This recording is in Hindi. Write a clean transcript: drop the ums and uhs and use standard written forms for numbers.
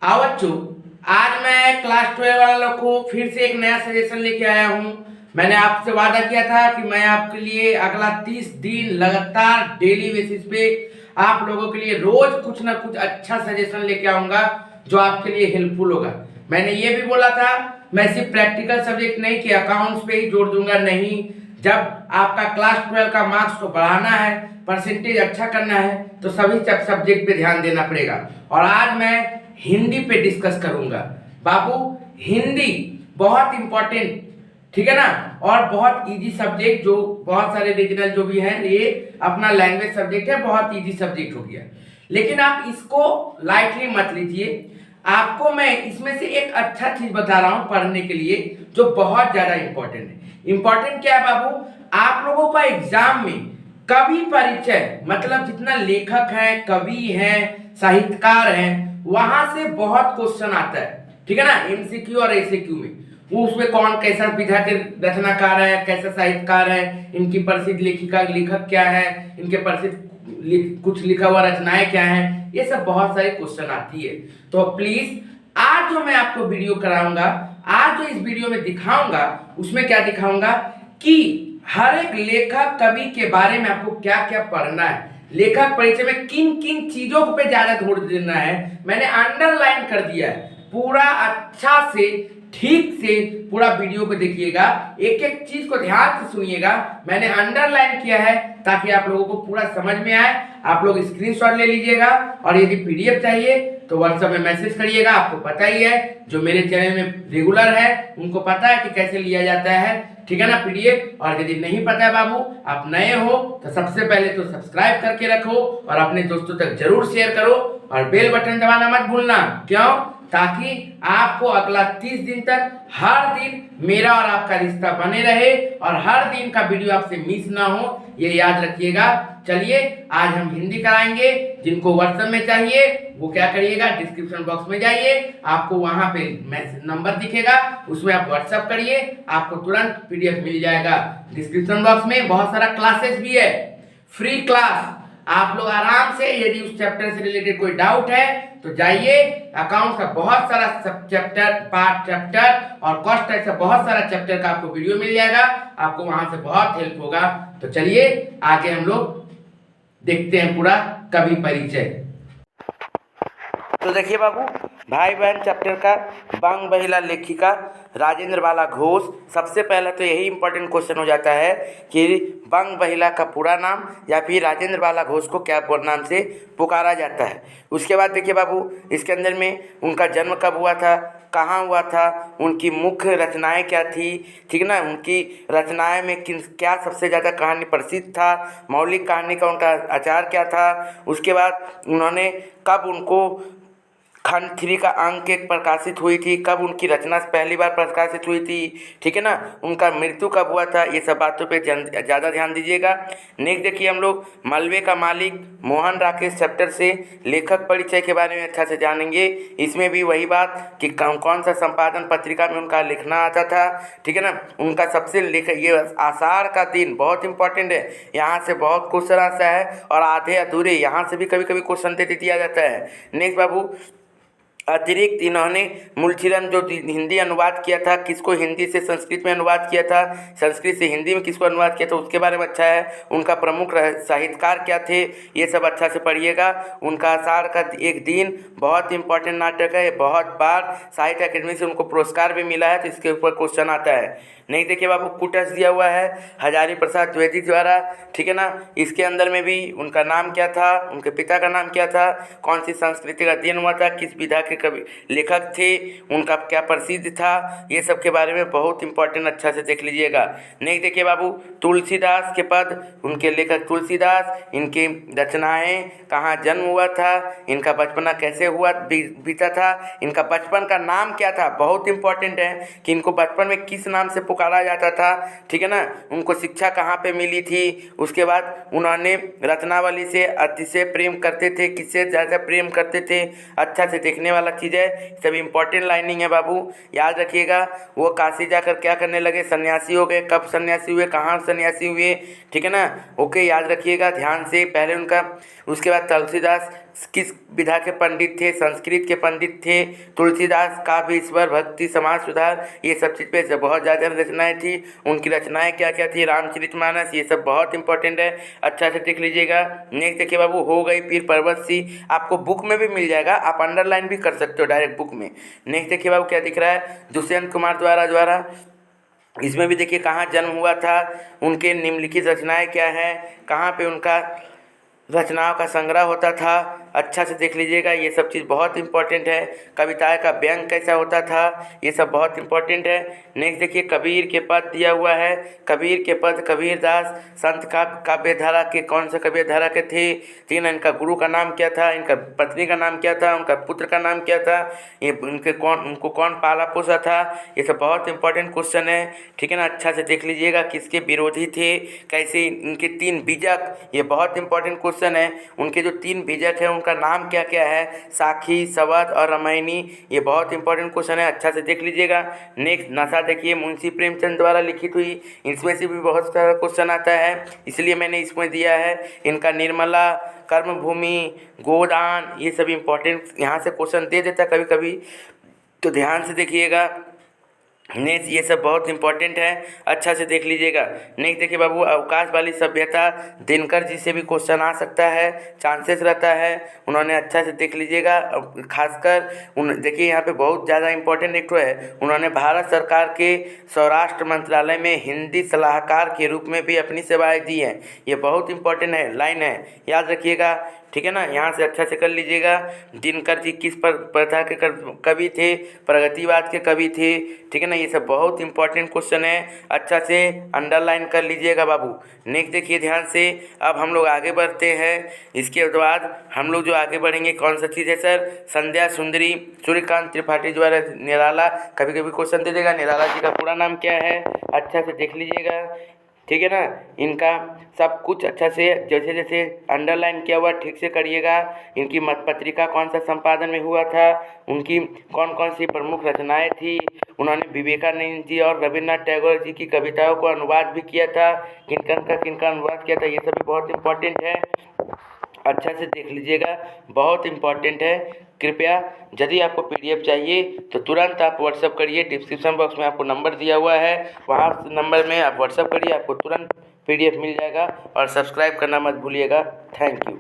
आओ बच्चों, आज मैं क्लास 12 वालों को फिर से एक नया सजेशन लेके आया हूँ। मैंने आपसे वादा किया था कि मैं आपके लिए अगला 30 दिन लगातार डेली बेसिस पे आप लोगों के लिए रोज कुछ ना कुछ अच्छा सजेशन लेके आऊंगा जो आपके लिए हेल्पफुल होगा। मैंने ये भी बोला था मैं सिर्फ प्रैक्टिकल सब्जेक्ट नहीं कि अकाउंट्स पे ही जोड़ दूंगा, नहीं। जब आपका क्लास 12 का मार्क्स को बढ़ाना है, परसेंटेज अच्छा करना है, तो सभी सब्जेक्ट पे ध्यान देना पड़ेगा। और आज मैं हिंदी पे डिस्कस करूंगा। बाबू, हिंदी बहुत इंपॉर्टेंट, ठीक है ना, और बहुत इजी सब्जेक्ट, जो बहुत सारे रीजनल जो भी हैं ये अपना लैंग्वेज सब्जेक्ट है, बहुत इजी सब्जेक्ट हो गया। लेकिन आप इसको लाइटली मत लीजिए। आपको मैं इसमें से एक अच्छा चीज बता रहा हूं पढ़ने के लिए जो बहुत ज्यादा इंपॉर्टेंट है। इंपॉर्टेंट क्या है बाबू? आप लोगों का एग्जाम में कवि परिचय, मतलब जितना लेखक है, कवि है, साहित्यकार हैं, वहां से बहुत क्वेश्चन आता है, ठीक है ना, एमसीक्यू और एसक्यू में। वो उसमें कौन कैसा विधा के रचनाकार है, कैसा साहित्यकार है, इनकी प्रसिद्ध लेखिका लेखक क्या है, इनके प्रसिद्ध कुछ लिखा हुआ रचनाएं क्या है, ये सब बहुत सारे क्वेश्चन आती है। तो प्लीज आज जो मैं आपको वीडियो कराऊंगा, आज जो इस वीडियो में दिखाऊंगा, उसमें क्या दिखाऊंगा कि हर एक लेखक कवि के बारे में आपको क्या क्या पढ़ना है, लेखक परिचय में किन किन चीजों पे ज्यादा जोर देना है, मैंने अंडरलाइन कर दिया है। पूरा अच्छा से ठीक से पूरा वीडियो को देखिएगा, एक एक चीज को ध्यान से सुनिएगा। मैंने अंडरलाइन किया है ताकि आप लोगों को पूरा समझ में आए। आप लोग स्क्रीनशॉट ले लीजिएगा, और यदि पीडीएफ चाहिए तो व्हाट्सएप में मैसेज करिएगा। आपको पता ही है, जो मेरे चैनल में रेगुलर है उनको पता है कि कैसे लिया जाता है, ठीक है ना, पीडीएफ। और यदि नहीं पता है बाबू, आप नए हो तो सबसे पहले तो सब्सक्राइब करके रखो और अपने दोस्तों तक जरूर शेयर करो, और बेल बटन दबाना मत भूलना। क्यों? ताकि आपको अगला 30 दिन तक हर दिन मेरा और आपका रिश्ता बने रहे और हर दिन का वीडियो आपसे मिस ना हो, ये याद रखिएगा। चलिए आज हम हिंदी कराएंगे। जिनको व्हाट्सएप में चाहिए वो क्या करिएगा, डिस्क्रिप्शन बॉक्स में जाइए, आपको वहां पे मैसेज नंबर दिखेगा, उसमें आप व्हाट्सएप करिए, आपको तुरंत पीडीएफ मिल जाएगा। डिस्क्रिप्शन बॉक्स में बहुत सारा क्लासेस भी है, फ्री क्लास। आप लोग आराम से, यदि उस चैप्टर से रिलेटेड कोई डाउट है तो जाइए। अकाउंट का बहुत सारा सब चैप्टर, पार्ट चैप्टर और कॉस्ट ऐसा बहुत सारा चैप्टर का आपको वीडियो मिल जाएगा, आपको वहां से बहुत हेल्प होगा। तो चलिए आगे हम लोग देखते हैं पूरा कवि परिचय। तो देखिए बाबू, भाई बहन चैप्टर का बंग महिला लेखिका राजेंद्र बाला घोष। सबसे पहले तो यही इंपॉर्टेंट क्वेश्चन हो जाता है कि बंग महिला का पूरा नाम या फिर राजेंद्र बाला घोष को क्या नाम से पुकारा जाता है। उसके बाद देखिए बाबू, इसके अंदर में उनका जन्म कब हुआ था, कहाँ हुआ था, उनकी मुख्य रचनाएं क्या थी, ठीक है ना, उनकी रचनाएं में किन क्या सबसे ज़्यादा कहानी प्रसिद्ध था, मौलिक कहानी का उनका आचार क्या था। उसके बाद उन्होंने कब उनको खंड 3 का अंक एक प्रकाशित हुई थी, कब उनकी रचना पहली बार प्रकाशित हुई थी, ठीक है ना, उनका मृत्यु कब हुआ था, ये सब बातों पे ज़्यादा ध्यान दीजिएगा। नेक्स्ट देखिए हम लोग मलबे का मालिक मोहन राकेश चैप्टर से लेखक परिचय के बारे में अच्छा से जानेंगे। इसमें भी वही बात कि कौन सा संपादन पत्रिका में उनका लिखना आता था, ठीक है ना, उनका सबसे ये आषाढ़ का दिन बहुत इंपॉर्टेंट है, यहाँ से बहुत क्वेश्चन आता है, और आधे अधूरे यहाँ से भी कभी कभी क्वेश्चन दे दिया जाता है। नेक्स्ट बाबू, अतिरिक्त इन्होंने मूलचीरन जो हिंदी अनुवाद किया था, किसको हिंदी से संस्कृत में अनुवाद किया था, संस्कृत से हिंदी में किसको अनुवाद किया था, उसके बारे में अच्छा है। उनका प्रमुख साहित्यकार क्या थे, ये सब अच्छा से पढ़िएगा। उनका आषाढ़ का एक दिन बहुत इंपॉर्टेंट नाटक है, बहुत बार साहित्य अकेडमी से उनको पुरस्कार भी मिला है, तो इसके ऊपर क्वेश्चन आता है। नहीं देखिए बाबू, कुटस दिया हुआ है हजारी प्रसाद द्विवेदी द्वारा, ठीक है ना, इसके अंदर में भी उनका नाम क्या था, उनके पिता का नाम क्या था, कौन सी संस्कृति का अध्ययन हुआ था, किस विधा के कवि लेखक थे, उनका क्या प्रसिद्ध था, ये सब के बारे में बहुत इंपॉर्टेंट अच्छा से देख लीजिएगा। नहीं देखिए बाबू, तुलसीदास के पद, उनके लेखक तुलसीदास, इनकी रचनाएं, कहाँ जन्म हुआ था, इनका बचपना कैसे हुआ बीता था, इनका बचपन का नाम क्या था, बहुत इंपॉर्टेंट है कि इनको बचपन में किस नाम से पुकारा जाता था, ठीक है ना, उनको शिक्षा कहाँ पे मिली थी। उसके बाद उन्होंने रत्नावली से अतिशय प्रेम करते थे, किससे ज़्यादा प्रेम करते थे, अच्छा से देखने वाला चीज़ है, सब इंपॉर्टेंट लाइनिंग है बाबू, याद रखिएगा। वो काशी जाकर क्या करने लगे, सन्यासी हो गए, कब सन्यासी हुए, कहाँ सन्यासी हुए, ठीक है ना, ओके, याद रखिएगा ध्यान से। पहले उनका, उसके बाद तुलसीदास किस विधा के पंडित थे, संस्कृत के पंडित थे, तुलसीदास, काव्य ईश्वर, भक्ति, समाज सुधार, ये सब चीज़ पे बहुत ज़्यादा रचनाएँ थी। उनकी रचनाएँ क्या क्या थी, रामचरितमानस, ये सब बहुत इंपॉर्टेंट है, अच्छा से देख लीजिएगा। नेक्स्ट देखिए बाबू, हो गई फिर पर्वत सी, आपको बुक में भी मिल जाएगा, आप अंडरलाइन भी कर सकते हो डायरेक्ट बुक में। नेक्स्ट देखिए बाबू क्या दिख रहा है, दुष्यंत कुमार द्वारा इसमें भी देखिए कहाँ जन्म हुआ था, उनके निम्नलिखित रचनाएं क्या हैं, कहाँ पे उनका रचनाओं का संग्रह होता था, अच्छा से देख लीजिएगा। ये सब चीज़ बहुत इंपॉर्टेंट है। कविताएं का व्यंग कैसा होता था, ये सब बहुत इंपॉर्टेंट है। नेक्स्ट देखिए, कबीर के पद दिया हुआ है, कबीर के पद, कबीरदास संत काव्य धारा के कौन से काव्य धारा के थे, ठीक है। इनका गुरु का नाम क्या था, इनका पत्नी का नाम क्या था, उनका पुत्र का नाम क्या था, ये उनको कौन पाला पोसा था, ये सब बहुत इंपॉर्टेंट क्वेश्चन है, ठीक है ना। अच्छा से देख लीजिएगा, किसके विरोधी थे, कैसे इनके 3 बीजक, ये बहुत इंपॉर्टेंट क्वेश्चन है। उनके जो 3 बीजक हैं उनका नाम क्या क्या है, साखी, सवत और रामायणी, ये बहुत इंपॉर्टेंट क्वेश्चन है, अच्छा से देख लीजिएगा। नेक्स्ट नशा देखिए, मुंशी प्रेमचंद द्वारा लिखित हुई, इसमें से भी बहुत सारा क्वेश्चन आता है, इसलिए मैंने इसमें दिया है। इनका निर्मला, कर्मभूमि, गोदान, ये सब इंपॉर्टेंट यहाँ से क्वेश्चन दे देता कभी कभी, तो ध्यान से देखिएगा। नेक्स्ट ये सब बहुत इंपॉर्टेंट है, अच्छा से देख लीजिएगा। नेक्स्ट देखिए बाबू, अवकाश वाली सभ्यता, दिनकर जी से भी क्वेश्चन आ सकता है, चांसेस रहता है, उन्होंने अच्छा से देख लीजिएगा। खासकर देखिए यहाँ पे बहुत ज़्यादा इंपॉर्टेंट एक है, उन्होंने भारत सरकार के स्वराष्ट्र मंत्रालय में हिंदी सलाहकार के रूप में भी अपनी सेवाएं दी हैं, ये बहुत इंपॉर्टेंट है, लाइन है, याद रखिएगा, ठीक है ना। यहाँ से अच्छा से कर लीजिएगा। दिनकर जी किस प्रथा के कवि थे, प्रगतिवाद के कवि थे, ठीक है ना। ये सब बहुत इंपॉर्टेंट क्वेश्चन है, अच्छा से अंडरलाइन कर लीजिएगा बाबू। नेक्स्ट देखिए ध्यान से, अब हम लोग आगे बढ़ते हैं। इसके बाद हम लोग जो आगे बढ़ेंगे कौन सा चीज़ है सर, संध्या सुंदरी, सूर्यकांत त्रिपाठी द्वारा निराला, कभी कभी क्वेश्चन दे देगा, निराला जी का पूरा नाम क्या है, अच्छा से देख लीजिएगा, ठीक है ना। इनका सब कुछ अच्छा से जैसे जैसे अंडरलाइन किया हुआ ठीक से करिएगा। इनकी मत पत्रिका कौन सा संपादन में हुआ था, उनकी कौन कौन सी प्रमुख रचनाएं थी, उन्होंने विवेकानंद जी और रविन्द्रनाथ टैगोर जी की कविताओं को अनुवाद भी किया था, किनका अनुवाद किया था, ये सब भी बहुत इंपॉर्टेंट है, अच्छा से देख लीजिएगा, बहुत इंपॉर्टेंट है। कृपया यदि आपको PDF चाहिए तो तुरंत आप व्हाट्सअप करिए, डिस्क्रिप्शन बॉक्स में आपको नंबर दिया हुआ है, वहाँ नंबर में आप व्हाट्सअप करिए, आपको तुरंत PDF मिल जाएगा। और सब्सक्राइब करना मत भूलिएगा। Thank you.